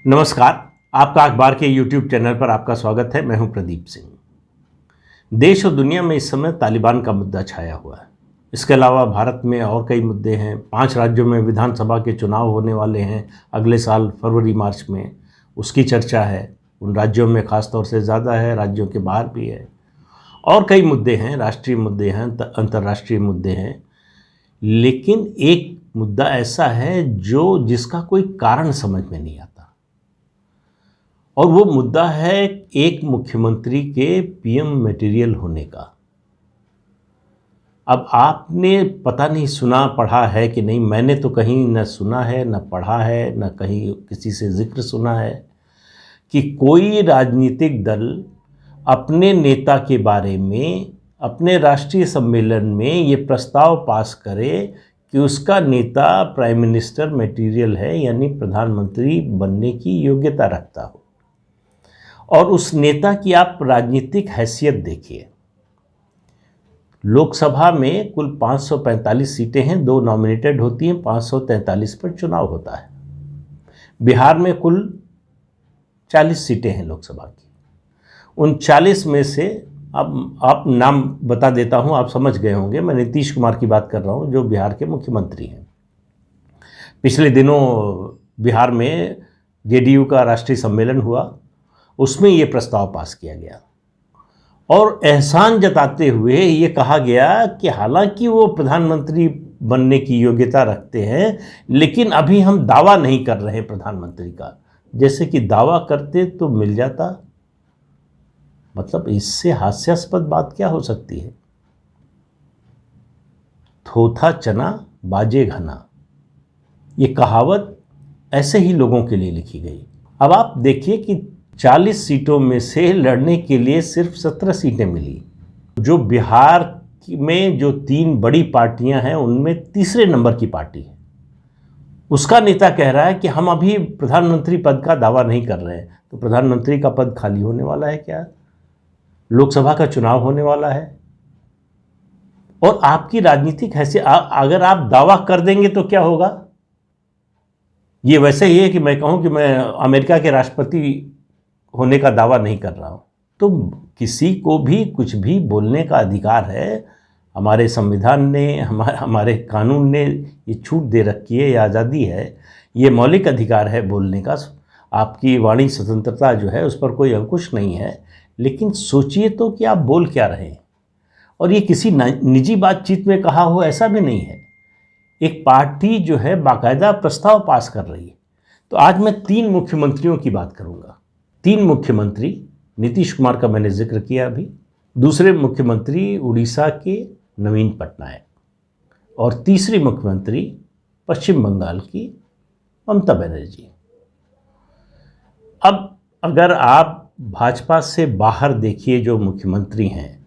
नमस्कार। आपका अखबार के YouTube चैनल पर आपका स्वागत है। मैं हूं प्रदीप सिंह। देश और दुनिया में इस समय तालिबान का मुद्दा छाया हुआ है। इसके अलावा भारत में और कई मुद्दे हैं। 5 राज्यों में विधानसभा के चुनाव होने वाले हैं अगले साल फरवरी मार्च में, उसकी चर्चा है। उन राज्यों में ख़ास तौर से ज़्यादा है, राज्यों के बाहर भी है। और कई मुद्दे हैं, राष्ट्रीय मुद्दे हैं, अंतर्राष्ट्रीय मुद्दे हैं। लेकिन एक मुद्दा ऐसा है जिसका कोई कारण समझ में नहीं आता, और वो मुद्दा है एक मुख्यमंत्री के पीएम मटेरियल होने का। अब आपने पता नहीं सुना पढ़ा है कि नहीं, मैंने तो कहीं न सुना है, न पढ़ा है, न कहीं किसी से जिक्र सुना है कि कोई राजनीतिक दल अपने नेता के बारे में अपने राष्ट्रीय सम्मेलन में ये प्रस्ताव पास करे कि उसका नेता प्राइम मिनिस्टर मटेरियल है, यानी प्रधानमंत्री बनने की योग्यता रखता हो। और उस नेता की आप राजनीतिक हैसियत देखिए। लोकसभा में कुल 545 सीटें हैं, 2 नॉमिनेटेड होती हैं, 543 पर चुनाव होता है। बिहार में कुल 40 सीटें हैं लोकसभा की। उन 40 में से अब आप नाम बता देता हूं, आप समझ गए होंगे। मैं नीतीश कुमार की बात कर रहा हूं, जो बिहार के मुख्यमंत्री हैं। पिछले दिनों बिहार में जेडीयू का राष्ट्रीय सम्मेलन हुआ, उसमें ये प्रस्ताव पास किया गया और एहसान जताते हुए ये कहा गया कि हालांकि वो प्रधानमंत्री बनने की योग्यता रखते हैं, लेकिन अभी हम दावा नहीं कर रहे प्रधानमंत्री का। जैसे कि दावा करते तो मिल जाता। मतलब इससे हास्यास्पद बात क्या हो सकती है। थोथा चना बाजे घना, ये कहावत ऐसे ही लोगों के लिए लिखी गई। अब आप देखिए कि 40 सीटों में से लड़ने के लिए सिर्फ 17 सीटें मिली। जो बिहार में जो 3 बड़ी पार्टियां हैं, उनमें तीसरे नंबर की पार्टी है, उसका नेता कह रहा है कि हम अभी प्रधानमंत्री पद का दावा नहीं कर रहे हैं। तो प्रधानमंत्री का पद खाली होने वाला है क्या? लोकसभा का चुनाव होने वाला है, और आपकी राजनीतिक हैसियत, अगर आप दावा कर देंगे तो क्या होगा? ये वैसे ही है कि मैं कहूं कि मैं अमेरिका के राष्ट्रपति होने का दावा नहीं कर रहा हूं। तो किसी को भी कुछ भी बोलने का अधिकार है। हमारे संविधान ने, हमारे कानून ने ये छूट दे रखी है, ये आज़ादी है, ये मौलिक अधिकार है बोलने का। आपकी वाणी स्वतंत्रता जो है उस पर कोई अंकुश नहीं है। लेकिन सोचिए तो कि आप बोल क्या रहे हैं। और ये किसी निजी बातचीत में कहा हो ऐसा भी नहीं है। एक पार्टी जो है बाकायदा प्रस्ताव पास कर रही है। तो आज मैं 3 मुख्यमंत्रियों की बात करूंगा। 3 मुख्यमंत्री, नीतीश कुमार का मैंने जिक्र किया अभी, दूसरे मुख्यमंत्री उड़ीसा के नवीन पटनायक, और तीसरी मुख्यमंत्री पश्चिम बंगाल की ममता बनर्जी। अब अगर आप भाजपा से बाहर देखिए जो मुख्यमंत्री हैं,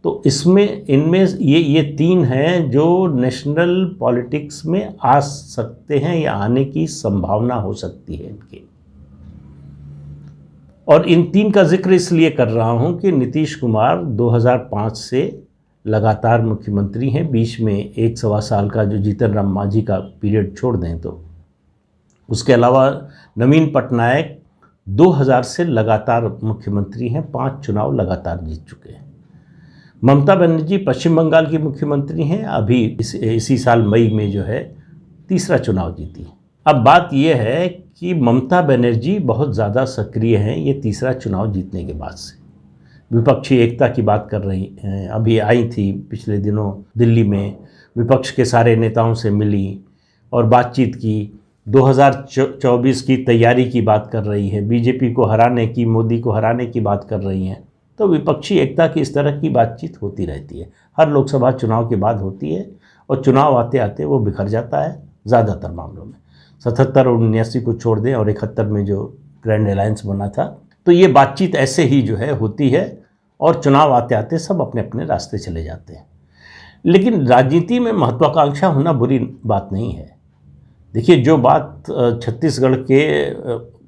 तो इनमें ये 3 हैं जो नेशनल पॉलिटिक्स में आ सकते हैं या आने की संभावना हो सकती है इनकी। और इन 3 का जिक्र इसलिए कर रहा हूं कि नीतीश कुमार 2005 से लगातार मुख्यमंत्री हैं। बीच में 1 सवा साल का जो जीतन राम मांझी का पीरियड छोड़ दें तो, उसके अलावा नवीन पटनायक 2000 से लगातार मुख्यमंत्री हैं, 5 चुनाव लगातार जीत चुके हैं। ममता बनर्जी पश्चिम बंगाल की मुख्यमंत्री हैं, अभी इसी साल मई में जो है तीसरा चुनाव जीती। अब बात यह है कि ममता बनर्जी बहुत ज़्यादा सक्रिय हैं ये तीसरा चुनाव जीतने के बाद से। विपक्षी एकता की बात कर रही हैं। अभी आई थी पिछले दिनों दिल्ली में, विपक्ष के सारे नेताओं से मिली और बातचीत की। 2024 की तैयारी की बात कर रही है, बीजेपी को हराने की, मोदी को हराने की बात कर रही हैं। तो विपक्षी एकता की इस तरह की बातचीत होती रहती है, हर लोकसभा चुनाव के बाद होती है, और चुनाव आते आते वो बिखर जाता है ज़्यादातर मामलों में। 77 और 79 को छोड़ दें, और 71 में जो ग्रैंड अलायंस बना था, तो ये बातचीत ऐसे ही जो है होती है, और चुनाव आते आते सब अपने अपने रास्ते चले जाते हैं। लेकिन राजनीति में महत्वाकांक्षा होना बुरी बात नहीं है। देखिए, जो बात छत्तीसगढ़ के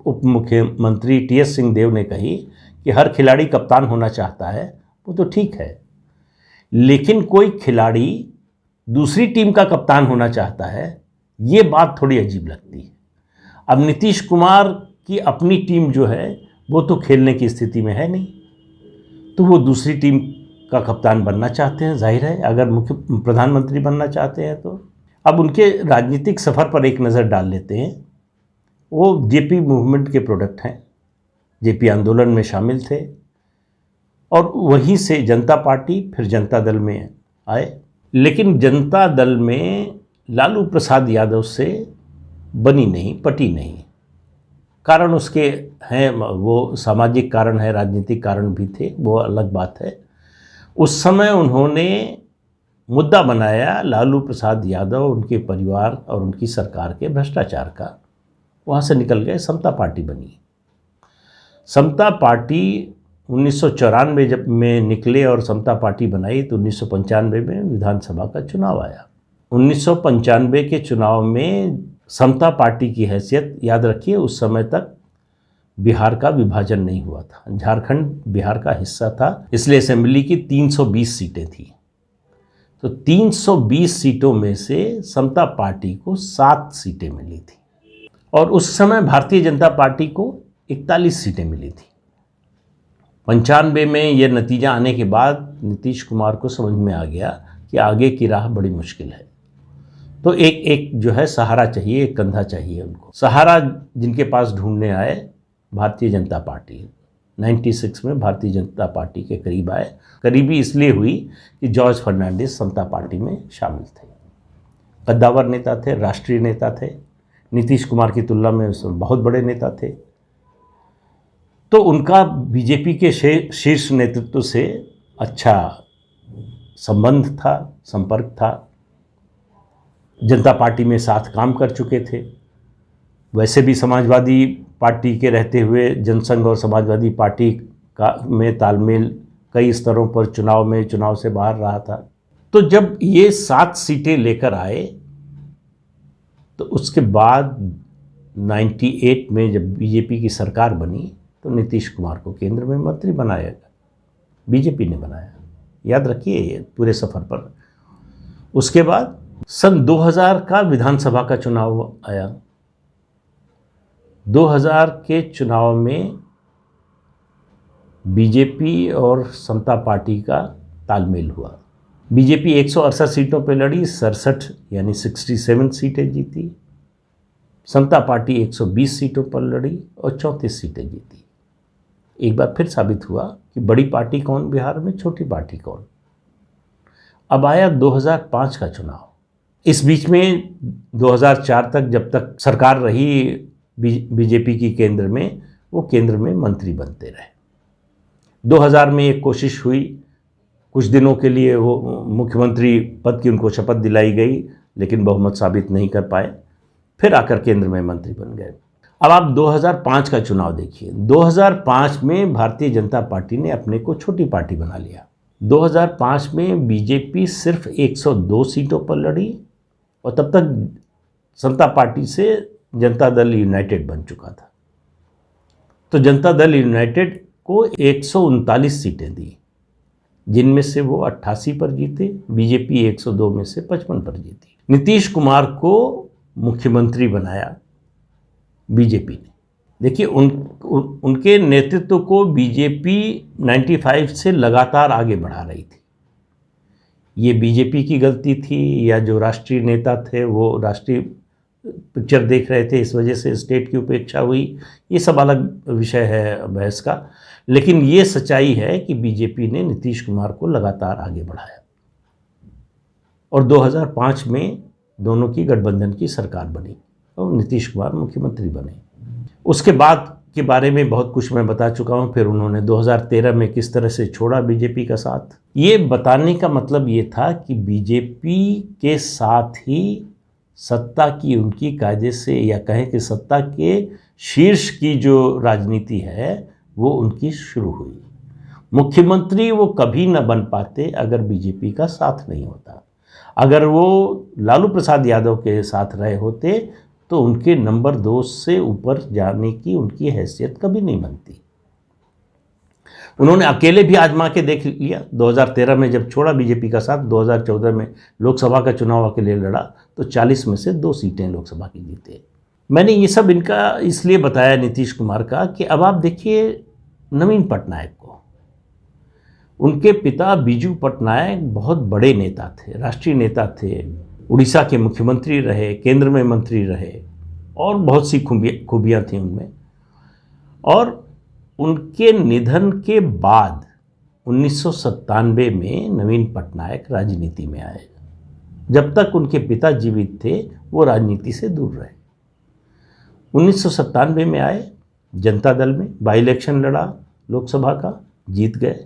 उप मुख्यमंत्री टीएस सिंहदेव ने कही कि हर खिलाड़ी कप्तान होना चाहता है, वो तो ठीक है। लेकिन कोई खिलाड़ी दूसरी टीम का कप्तान होना चाहता है, ये बात थोड़ी अजीब लगती है। अब नीतीश कुमार कि अपनी टीम जो है वो तो खेलने की स्थिति में है नहीं, तो वो दूसरी टीम का कप्तान बनना चाहते हैं, जाहिर है, अगर मुख्य प्रधानमंत्री बनना चाहते हैं तो। अब उनके राजनीतिक सफ़र पर एक नज़र डाल लेते हैं। वो जेपी मूवमेंट के प्रोडक्ट हैं, जेपी आंदोलन में शामिल थे और वहीं से जनता पार्टी फिर जनता दल में आए। लेकिन जनता दल में लालू प्रसाद यादव से बनी नहीं, पटी नहीं। कारण उसके हैं, वो सामाजिक कारण है, राजनीतिक कारण भी थे, वो अलग बात है। उस समय उन्होंने मुद्दा बनाया लालू प्रसाद यादव, उनके परिवार और उनकी सरकार के भ्रष्टाचार का। वहाँ से निकल गए, समता पार्टी बनी। समता पार्टी 1994 जब में निकले और समता पार्टी बनाई तो 1995 में विधानसभा का चुनाव आया। 1995 के चुनाव में समता पार्टी की हैसियत, याद रखिए उस समय तक बिहार का विभाजन नहीं हुआ था, झारखंड बिहार का हिस्सा था, इसलिए असेंबली की 320 सीटें थी। तो 320 सीटों में से समता पार्टी को 7 सीटें मिली थी और उस समय भारतीय जनता पार्टी को 41 सीटें मिली थी। 95 में यह नतीजा आने के बाद नीतीश कुमार को समझ में आ गया कि आगे की राह बड़ी मुश्किल है, तो एक जो है सहारा चाहिए, एक कंधा चाहिए उनको। सहारा जिनके पास ढूंढने आए भारतीय जनता पार्टी। 96 में भारतीय जनता पार्टी के करीब आए। करीबी इसलिए हुई कि जॉर्ज फर्नांडिस समता पार्टी में शामिल थे, कद्दावर नेता थे, राष्ट्रीय नेता थे, नीतीश कुमार की तुलना में बहुत बड़े नेता थे। तो उनका बीजेपी के शीर्ष नेतृत्व से अच्छा संबंध था, संपर्क था। जनता पार्टी में साथ काम कर चुके थे। वैसे भी समाजवादी पार्टी के रहते हुए जनसंघ और समाजवादी पार्टी का में तालमेल कई स्तरों पर चुनाव से बाहर रहा था। तो जब ये 7 सीटें लेकर आए तो उसके बाद 98 में जब बीजेपी की सरकार बनी तो नीतीश कुमार को केंद्र में मंत्री बनाया, बीजेपी ने बनाया, याद रखिए ये पूरे सफ़र पर। उसके बाद सन 2000 का विधानसभा का चुनाव आया। 2000 के चुनाव में बीजेपी और समता पार्टी का तालमेल हुआ। बीजेपी 168 सीटों पर लड़ी, 67 यानी 67 सीटें जीती। समता पार्टी 120 सीटों पर लड़ी और 34 सीटें जीती। एक बार फिर साबित हुआ कि बड़ी पार्टी कौन बिहार में, छोटी पार्टी कौन। अब आया 2005 का चुनाव। इस बीच में 2004 तक जब तक सरकार रही बीजेपी की केंद्र में, वो केंद्र में मंत्री बनते रहे। 2000 में एक कोशिश हुई, कुछ दिनों के लिए वो मुख्यमंत्री पद की उनको शपथ दिलाई गई, लेकिन बहुमत साबित नहीं कर पाए, फिर आकर केंद्र में मंत्री बन गए। अब आप 2005 का चुनाव देखिए। 2005 में भारतीय जनता पार्टी ने अपने को छोटी पार्टी बना लिया। 2005 में बीजेपी सिर्फ 102 सीटों पर लड़ी और तब तक समता पार्टी से जनता दल यूनाइटेड बन चुका था। तो जनता दल यूनाइटेड को 139 सीटें दी, जिनमें से वो 88 पर जीते। बीजेपी 102 में से 55 पर जीती। नीतीश कुमार को मुख्यमंत्री बनाया बीजेपी ने। देखिए उनके नेतृत्व को बीजेपी 95 से लगातार आगे बढ़ा रही थी। ये बीजेपी की गलती थी या जो राष्ट्रीय नेता थे वो राष्ट्रीय पिक्चर देख रहे थे, इस वजह से स्टेट की उपेक्षा हुई, ये सब अलग विषय है बहस का। लेकिन ये सच्चाई है कि बीजेपी ने नीतीश कुमार को लगातार आगे बढ़ाया और 2005 में दोनों की गठबंधन की सरकार बनी और नीतीश कुमार मुख्यमंत्री बने। उसके बाद के बारे में बहुत कुछ मैं बता चुका हूँ। फिर उन्होंने 2013 में किस तरह से छोड़ा बीजेपी का साथ। ये बताने का मतलब ये था कि बीजेपी के साथ ही सत्ता की उनकी कायदे से, या कहें कि सत्ता के शीर्ष की जो राजनीति है वो उनकी शुरू हुई। मुख्यमंत्री वो कभी न बन पाते अगर बीजेपी का साथ नहीं होता। अगर वो लालू प्रसाद यादव के साथ रहे होते तो उनके नंबर 2 से ऊपर जाने की उनकी हैसियत कभी नहीं बनती। उन्होंने अकेले भी आजमा के देख लिया। 2013 में जब छोड़ा बीजेपी का साथ, 2014 में लोकसभा का चुनाव अकेले लड़ा तो 40 में से 2 सीटें लोकसभा की जीते। मैंने ये सब इनका इसलिए बताया नीतीश कुमार का कि अब आप देखिए नवीन पटनायक को, उनके पिता बीजू पटनायक बहुत बड़े नेता थे, राष्ट्रीय नेता थे, उड़ीसा के मुख्यमंत्री रहे, केंद्र में मंत्री रहे और बहुत सी खूबियाँ थी उनमें। और उनके निधन के बाद 1997 में नवीन पटनायक राजनीति में आए। जब तक उनके पिता जीवित थे वो राजनीति से दूर रहे। 1997 में आए, जनता दल में बाई इलेक्शन लड़ा, लोकसभा का जीत गए।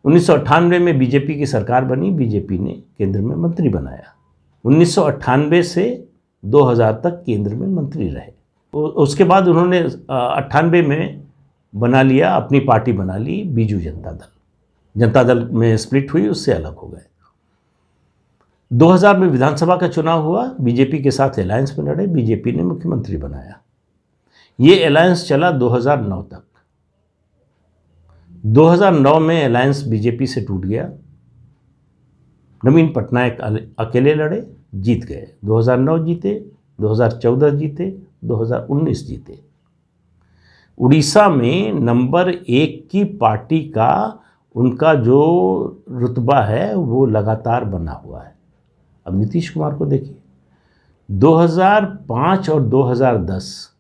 1998 में बीजेपी की सरकार बनी, बीजेपी ने केंद्र में मंत्री बनाया। 1998 से 2000 तक केंद्र में मंत्री रहे। उसके बाद उन्होंने 98 में बना लिया, अपनी पार्टी बना ली बीजू जनता दल। जनता दल में स्प्लिट हुई, उससे अलग हो गए। 2000 में विधानसभा का चुनाव हुआ, बीजेपी के साथ अलायंस में लड़े, बीजेपी ने मुख्यमंत्री बनाया। ये अलायंस चला 2009 तक। 2009 में अलायंस बीजेपी से टूट गया। नवीन पटनायक अकेले लड़े, जीत गए। 2009 जीते, 2014 जीते, 2019 जीते। उड़ीसा में नंबर 1 की पार्टी का उनका जो रुतबा है वो लगातार बना हुआ है। अब नीतीश कुमार को देखिए, 2005 और 2010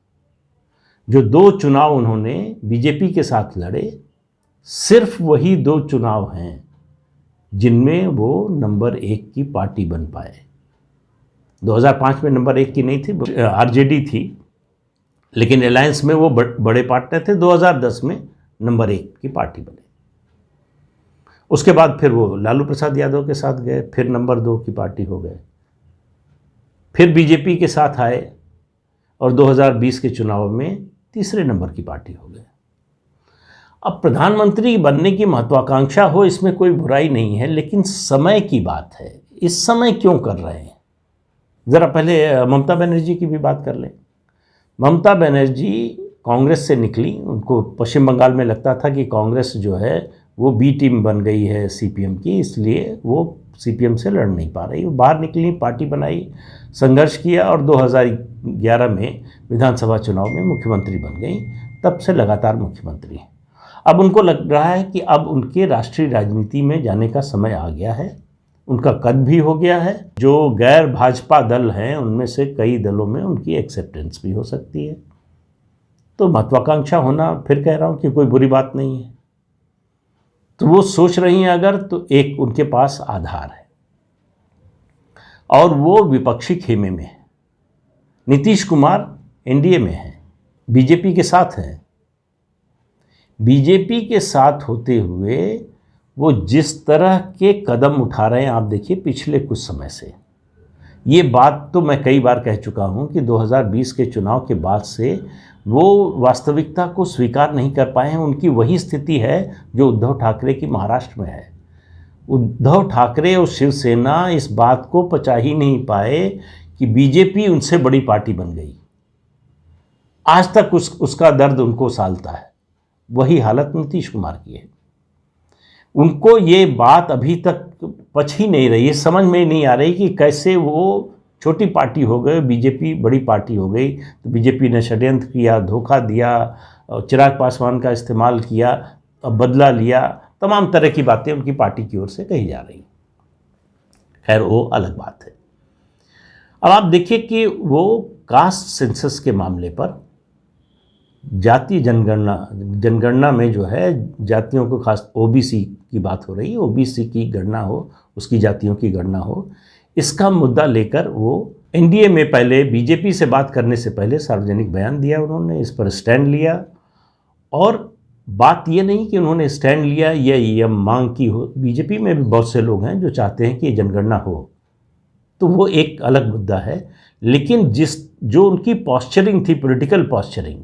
जो 2 चुनाव उन्होंने बीजेपी के साथ लड़े, सिर्फ वही 2 चुनाव हैं जिनमें वो नंबर 1 की पार्टी बन पाए। 2005 में नंबर 1 की नहीं थी, आरजेडी थी, लेकिन अलायंस में वो बड़े पार्टनर थे। 2010 में नंबर 1 की पार्टी बने। उसके बाद फिर वो लालू प्रसाद यादव के साथ गए, फिर नंबर 2 की पार्टी हो गए, फिर बीजेपी के साथ आए और 2020 के चुनाव में तीसरे नंबर की पार्टी हो गए। अब प्रधानमंत्री बनने की महत्वाकांक्षा हो, इसमें कोई बुराई नहीं है, लेकिन समय की बात है। इस समय क्यों कर रहे हैं? ज़रा पहले ममता बनर्जी की भी बात कर लें। ममता बनर्जी कांग्रेस से निकली, उनको पश्चिम बंगाल में लगता था कि कांग्रेस जो है वो बी टीम बन गई है सीपीएम की, इसलिए वो सीपीएम से लड़ नहीं पा रही। वो बाहर निकली, पार्टी बनाई, संघर्ष किया और 2011 में विधानसभा चुनाव में मुख्यमंत्री बन गई। तब से लगातार मुख्यमंत्री हैं। अब उनको लग रहा है कि अब उनके राष्ट्रीय राजनीति में जाने का समय आ गया है, उनका कद भी हो गया है। जो गैर भाजपा दल हैं उनमें से कई दलों में उनकी एक्सेप्टेंस भी हो सकती है। तो महत्वाकांक्षा होना, फिर कह रहा हूँ कि कोई बुरी बात नहीं है। तो वो सोच रही हैं अगर, तो एक उनके पास आधार है और वो विपक्षी खेमे में है। नीतीश कुमार एनडीए में है, बीजेपी के साथ हैं। बीजेपी के साथ होते हुए वो जिस तरह के कदम उठा रहे हैं, आप देखिए पिछले कुछ समय से। ये बात तो मैं कई बार कह चुका हूँ कि 2020 के चुनाव के बाद से वो वास्तविकता को स्वीकार नहीं कर पाए हैं। उनकी वही स्थिति है जो उद्धव ठाकरे की महाराष्ट्र में है। उद्धव ठाकरे और शिवसेना इस बात को पचा ही नहीं पाए कि बीजेपी उनसे बड़ी पार्टी बन गई। आज तक उसका दर्द उनको सालता है। वही हालत नीतीश कुमार की है। उनको ये बात अभी तक पच ही नहीं रही है, समझ में नहीं आ रही कि कैसे वो छोटी पार्टी हो गए, बीजेपी बड़ी पार्टी हो गई। तो बीजेपी ने षड्यंत्र किया, धोखा दिया, चिराग पासवान का इस्तेमाल किया, बदला लिया, तमाम तरह की बातें उनकी पार्टी की ओर से कही जा रही। खैर वो अलग बात है। अब आप देखिए कि वो कास्ट सेंसस के मामले पर जाति जनगणना में जो है जातियों को खास ओबीसी की बात हो रही है, ओबीसी की गणना हो, उसकी जातियों की गणना हो, इसका मुद्दा लेकर वो एनडीए में पहले बीजेपी से बात करने से पहले सार्वजनिक बयान दिया। उन्होंने इस पर स्टैंड लिया और बात ये नहीं कि उन्होंने स्टैंड लिया या मांग की हो। बीजेपी में भी बहुत से लोग हैं जो चाहते हैं कि जनगणना हो, तो वो एक अलग मुद्दा है। लेकिन जो उनकी पॉस्चरिंग थी, पॉलिटिकल पॉस्चरिंग,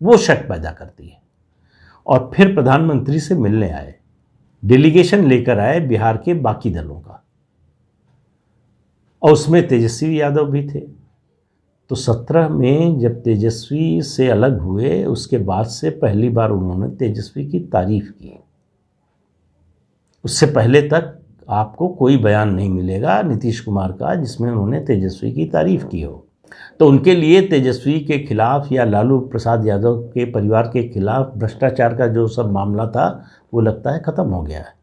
वो शक पैदा करती है। और फिर प्रधानमंत्री से मिलने आए, डेलीगेशन लेकर आए बिहार के बाकी दलों का, और उसमें तेजस्वी यादव भी थे। तो 17 में जब तेजस्वी से अलग हुए, उसके बाद से पहली बार उन्होंने तेजस्वी की तारीफ की। उससे पहले तक आपको कोई बयान नहीं मिलेगा नीतीश कुमार का जिसमें उन्होंने तेजस्वी की तारीफ की हो। तो उनके लिए तेजस्वी के खिलाफ या लालू प्रसाद यादव के परिवार के खिलाफ भ्रष्टाचार का जो सब मामला था वो लगता है ख़त्म हो गया है।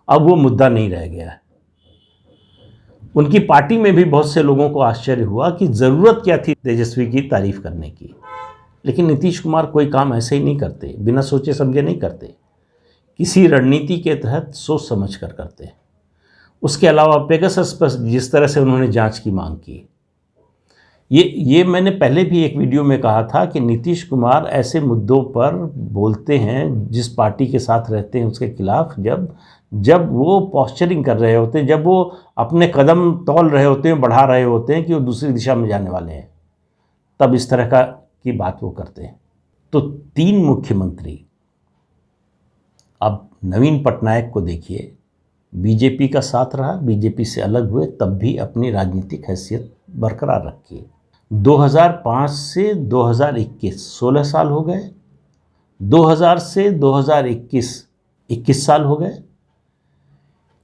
अब वो मुद्दा नहीं रह गया है। उनकी पार्टी में भी बहुत से लोगों को आश्चर्य हुआ कि ज़रूरत क्या थी तेजस्वी की तारीफ करने की। लेकिन नीतीश कुमार कोई काम ऐसे ही नहीं करते, बिना सोचे समझे नहीं करते, किसी रणनीति के तहत सोच समझ कर करते। उसके अलावा पेगासस पर जिस तरह से उन्होंने जांच की मांग की, ये मैंने पहले भी एक वीडियो में कहा था कि नीतीश कुमार ऐसे मुद्दों पर बोलते हैं जिस पार्टी के साथ रहते हैं उसके खिलाफ, जब वो पॉस्चरिंग कर रहे होते हैं, जब वो अपने कदम तौल रहे होते हैं, बढ़ा रहे होते हैं कि वो दूसरी दिशा में जाने वाले हैं, तब इस तरह की बात वो करते हैं। तो 3 मुख्यमंत्री, अब नवीन पटनायक को देखिए, बीजेपी का साथ रहा, बीजेपी से अलग हुए, तब भी अपनी राजनीतिक हैसियत बरकरार रखी। 2005 से 2021 16 साल हो गए, 2000 से 2021 21 साल हो गए।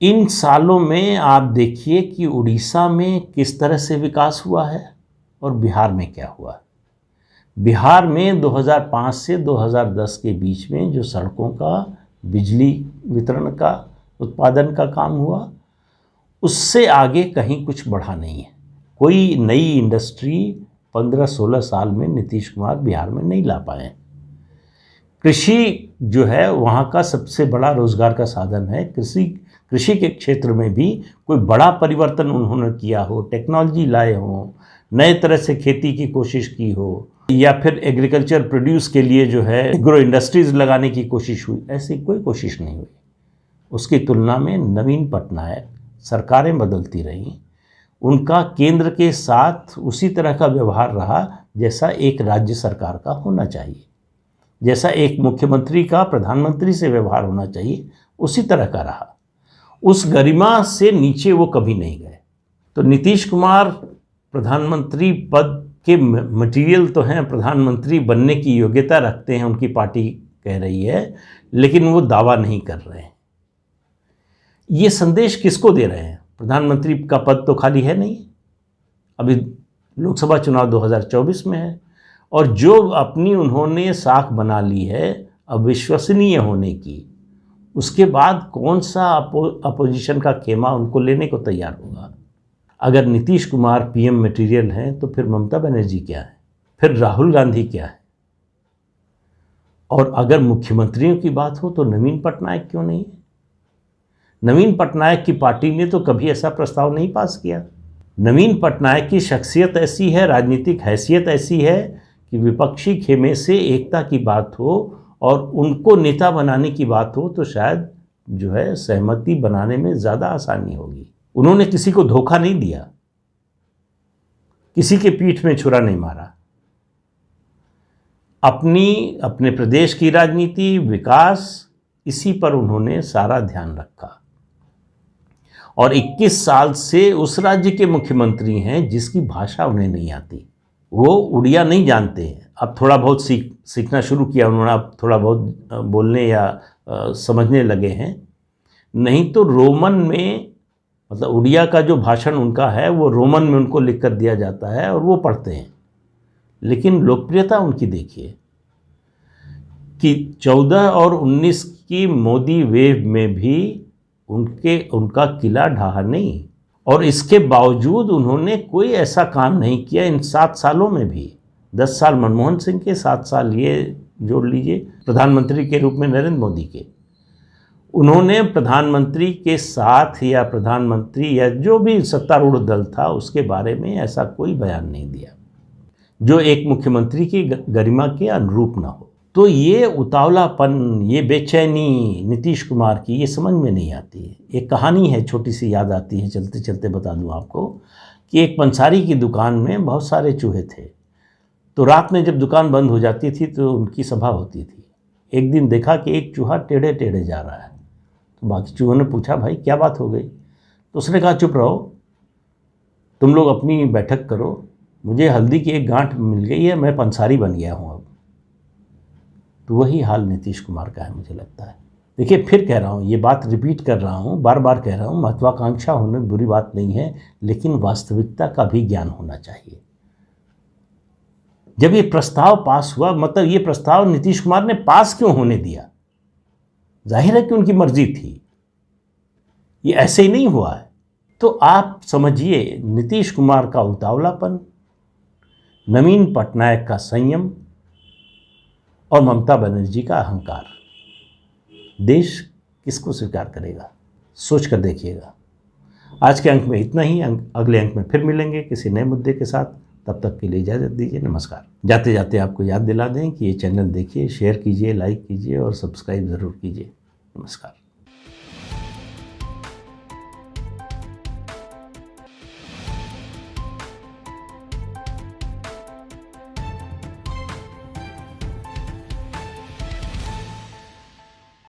इन सालों में आप देखिए कि उड़ीसा में किस तरह से विकास हुआ है और बिहार में क्या हुआ। बिहार में 2005 से 2010 के बीच में जो सड़कों का, बिजली वितरण का, उत्पादन का काम हुआ, उससे आगे कहीं कुछ बढ़ा नहीं है। कोई नई इंडस्ट्री 15-16 साल में नीतीश कुमार बिहार में नहीं ला पाए। कृषि जो है वहाँ का सबसे बड़ा रोजगार का साधन है। कृषि के क्षेत्र में भी कोई बड़ा परिवर्तन उन्होंने किया हो, टेक्नोलॉजी लाए हो, नए तरह से खेती की कोशिश की हो, या फिर एग्रीकल्चर प्रोड्यूस के लिए जो है एग्रो इंडस्ट्रीज लगाने की कोशिश हुई, ऐसी कोई कोशिश नहीं हुई। उसकी तुलना में नवीन पटनायक, सरकारें बदलती रहीं, उनका केंद्र के साथ उसी तरह का व्यवहार रहा जैसा एक राज्य सरकार का होना चाहिए, जैसा एक मुख्यमंत्री का प्रधानमंत्री से व्यवहार होना चाहिए, उसी तरह का रहा। उस गरिमा से नीचे वो कभी नहीं गए। तो नीतीश कुमार प्रधानमंत्री पद के मटेरियल तो हैं, प्रधानमंत्री बनने की योग्यता रखते हैं, उनकी पार्टी कह रही है, लेकिन वो दावा नहीं कर रहे हैं। ये संदेश किसको दे रहे हैं? प्रधानमंत्री का पद तो खाली है नहीं, अभी लोकसभा चुनाव 2024 में है, और जो अपनी उन्होंने साख बना ली है अविश्वसनीय होने की, उसके बाद कौन सा अपोजिशन का खेमा उनको लेने को तैयार होगा? अगर नीतीश कुमार पीएम मटेरियल हैं तो फिर ममता बनर्जी क्या है, फिर राहुल गांधी क्या है? और अगर मुख्यमंत्रियों की बात हो तो नवीन पटनायक क्यों नहीं है? नवीन पटनायक की पार्टी ने तो कभी ऐसा प्रस्ताव नहीं पास किया। नवीन पटनायक की शख्सियत ऐसी है, राजनीतिक हैसियत ऐसी है कि विपक्षी खेमे से एकता की बात हो और उनको नेता बनाने की बात हो तो शायद जो है सहमति बनाने में ज़्यादा आसानी होगी। उन्होंने किसी को धोखा नहीं दिया, किसी के पीठ में छुरा नहीं मारा। अपने प्रदेश की राजनीति, विकास, इसी पर उन्होंने सारा ध्यान रखा। और 21 साल से उस राज्य के मुख्यमंत्री हैं जिसकी भाषा उन्हें नहीं आती, वो उड़िया नहीं जानते हैं। अब थोड़ा बहुत सीखना शुरू किया उन्होंने, अब थोड़ा बहुत बोलने या समझने लगे हैं। नहीं तो रोमन में, मतलब उड़िया का जो भाषण उनका है वो रोमन में उनको लिख कर दिया जाता है और वो पढ़ते हैं। लेकिन लोकप्रियता उनकी देखिए कि 14 और 19 की मोदी वेव में भी उनका किला ढहा नहीं, और इसके बावजूद उन्होंने कोई ऐसा काम नहीं किया इन 7 सालों में भी। 10 साल मनमोहन सिंह के, 7 साल ये जोड़ लीजिए प्रधानमंत्री के रूप में नरेंद्र मोदी के। उन्होंने प्रधानमंत्री के साथ या प्रधानमंत्री या जो भी सत्तारूढ़ दल था उसके बारे में ऐसा कोई बयान नहीं दिया जो एक मुख्यमंत्री की गरिमा के अनुरूप ना हो। तो ये उतावलापन, ये बेचैनी नीतीश कुमार की, ये समझ में नहीं आती है। एक कहानी है, छोटी सी याद आती है, चलते चलते बता दूं आपको, कि एक पंसारी की दुकान में बहुत सारे चूहे थे। तो रात में जब दुकान बंद हो जाती थी तो उनकी सभा होती थी। एक दिन देखा कि एक चूहा टेढ़े टेढ़े जा रहा है। तो बाकी चूहों ने पूछा, भाई क्या बात हो गई? तो उसने कहा, चुप रहो, तुम लोग अपनी बैठक करो, मुझे हल्दी की एक गांठ मिल गई है, मैं पंसारी बन गया हूँ अब। तो वही हाल नीतीश कुमार का है मुझे लगता है। देखिए, फिर कह रहा हूँ, ये बात रिपीट कर रहा हूँ, बार बार कह रहा हूँ, महत्वाकांक्षा होने बुरी बात नहीं है, लेकिन वास्तविकता का भी ज्ञान होना चाहिए। जब ये प्रस्ताव पास हुआ, मतलब ये प्रस्ताव नीतीश कुमार ने पास क्यों होने दिया? जाहिर है कि उनकी मर्जी थी, ये ऐसे ही नहीं हुआ है। तो आप समझिए नीतीश कुमार का उतावलापन, नवीन पटनायक का संयम और ममता बनर्जी का अहंकार। देश किसको स्वीकार करेगा? सोच कर देखिएगा। आज के अंक में इतना ही। अगले अंक में फिर मिलेंगे किसी नए मुद्दे के साथ। तब तक के लिए इजाज़त दीजिए। नमस्कार। जाते जाते आपको याद दिला दें कि ये चैनल देखिए, शेयर कीजिए, लाइक कीजिए और सब्सक्राइब ज़रूर कीजिए। नमस्कार।